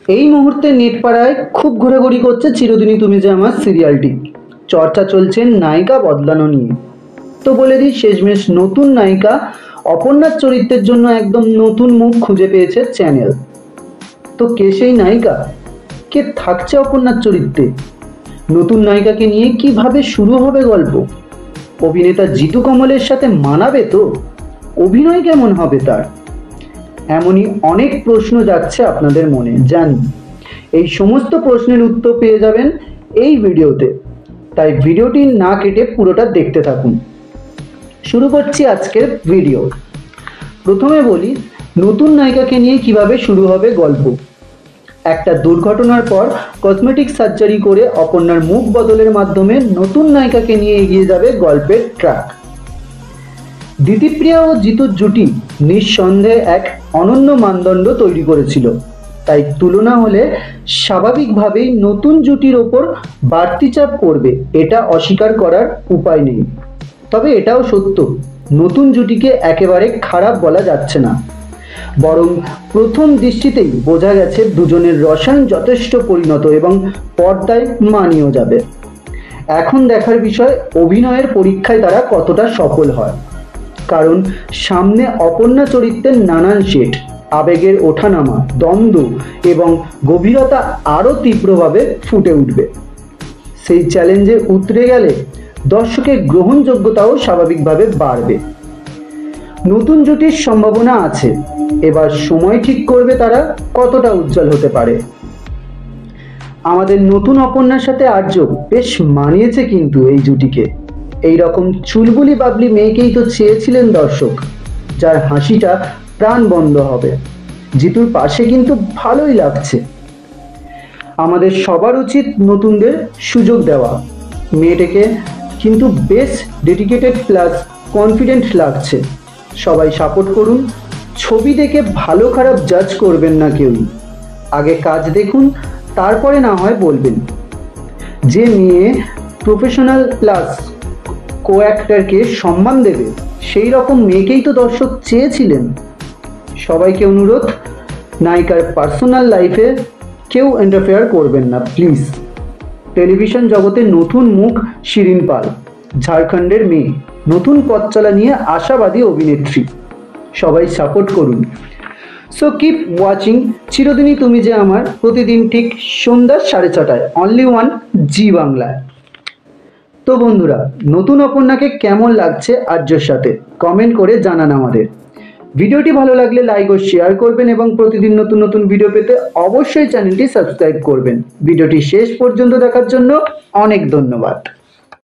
এই মুহূর্তে নেটপাড়ায় খুব ঘোরাঘুরি করছে চিরদিনই তুমি যে আমার সিরিয়ালটি। চর্চা চলছে নায়িকা বদলানো নিয়ে। তো বলে দিই, শেষমেশ নতুন নায়িকা অপর্ণার চরিত্রের জন্য একদম নতুন মুখ খুঁজে পেয়েছে চ্যানেল। তো কে সেই নায়িকা, কে থাকছে অপর্ণার চরিত্রে, নতুন নায়িকাকে নিয়ে কিভাবে শুরু হবে গল্প, অভিনেতা জিতু কমলের সাথে মানাবে তো, অভিনয় কেমন হবে তার, এমনই অনেক প্রশ্ন যাচ্ছে আপনাদের মনে জানি। এই সমস্ত প্রশ্নের উত্তর পেয়ে যাবেন এই ভিডিওতে, তাই ভিডিওটি না কেটে পুরোটা দেখতে থাকুন। শুরু করছি আজকের ভিডিও। প্রথমে বলি, নতুন নায়িকাকে নিয়ে কিভাবে শুরু হবে গল্প। একটা দুর্ঘটনার পর কসমেটিক সার্জারি করে অপর্ণার মুখ বদলের মাধ্যমে নতুন নায়িকাকে নিয়ে এগিয়ে যাবে গল্পের ট্র্যাক। দিতিপ্রিয়া ও জিতুর জুটি নিঃসন্দেহে এক অনন্য মানদণ্ড তৈরি করেছিল, তাই তুলনা হলে স্বাভাবিকভাবেই নতুন জুটির ওপর বাড়তি চাপ পড়বে, এটা অস্বীকার করার উপায় নেই। তবে এটাও সত্য, নতুন জুটিকে একেবারে খারাপ বলা যাচ্ছে না, বরং প্রথম দৃষ্টিতেই বোঝা গেছে দুজনের রসায়ন যথেষ্ট পরিণত এবং পর্দায় মানিয়েও যাবে। এখন দেখার বিষয় অভিনয়ের পরীক্ষায় তারা কতটা সফল হয়, কারণ সামনে অপর্ণা চরিত্রের নানান শেড, আবেগের ওঠানামা, দ্বন্দ্ব এবং গভীরতা আরও তীব্রভাবে ফুটে উঠবে। সেই চ্যালেঞ্জে উতরে গেলে দর্শকের গ্রহণযোগ্যতাও স্বাভাবিকভাবে বাড়বে। নতুন জুটির সম্ভাবনা আছে, এবার সময় ঠিক করবে তারা কতটা উজ্জ্বল হতে পারে। আমাদের নতুন অপর্ণার সাথে আর্য বেশ মানিয়েছে কিন্তু এই জুটিকে। এই রকম চুলবুলি বাবলি মেয়েকেই তো চেয়েছিলেন দর্শক, যার হাসিটা প্রাণ বন্ধ হবে। জিতুর পাশে কিন্তু ভালোই লাগছে। আমাদের সবার উচিত নতুনদের সুযোগ দেওয়া। মেয়েটাকে কিন্তু বেশ ডেডিকেটেড প্লাস কনফিডেন্ট লাগছে। সবাই সাপোর্ট করুন। ছবি দেখে ভালো খারাপ জাজ করবেন না কেউই, আগে কাজ দেখুন, তারপরে না হয় বলবেন। যে মেয়ে প্রফেশনাল প্লাস কো অ্যাক্টরকে সম্মান দেবে, সেই রকম মেয়েকেই তো দর্শক চেয়েছিলেন। সবাইকে অনুরোধ, নায়িকার পার্সোনাল লাইফে কেউ ইন্টারফেয়ার করবেন না প্লিজ। টেলিভিশন জগতে নতুন মুখ শিরিন পাল, ঝাড়খণ্ডের মেয়ে, নতুন পথ চলা নিয়ে আশাবাদী অভিনেত্রী। সবাই সাপোর্ট করুন। সো কিপ ওয়াচিং চিরদিনই তুমি যে আমার, প্রতিদিন ঠিক সন্ধ্যা 6:30 অনলি ওয়ান জি বাংলায়। তো বন্ধুরা, নতুন অপর্ণাকে কেমন লাগছে আর্যর সাথে কমেন্ট করে জানান আমাদের। ভিডিওটি ভালো লাগলে লাইক ও শেয়ার করবেন এবং প্রতিদিন নতুন নতুন ভিডিও পেতে অবশ্যই চ্যানেলটি সাবস্ক্রাইব করবেন। ভিডিওটি শেষ পর্যন্ত দেখার জন্য অনেক ধন্যবাদ।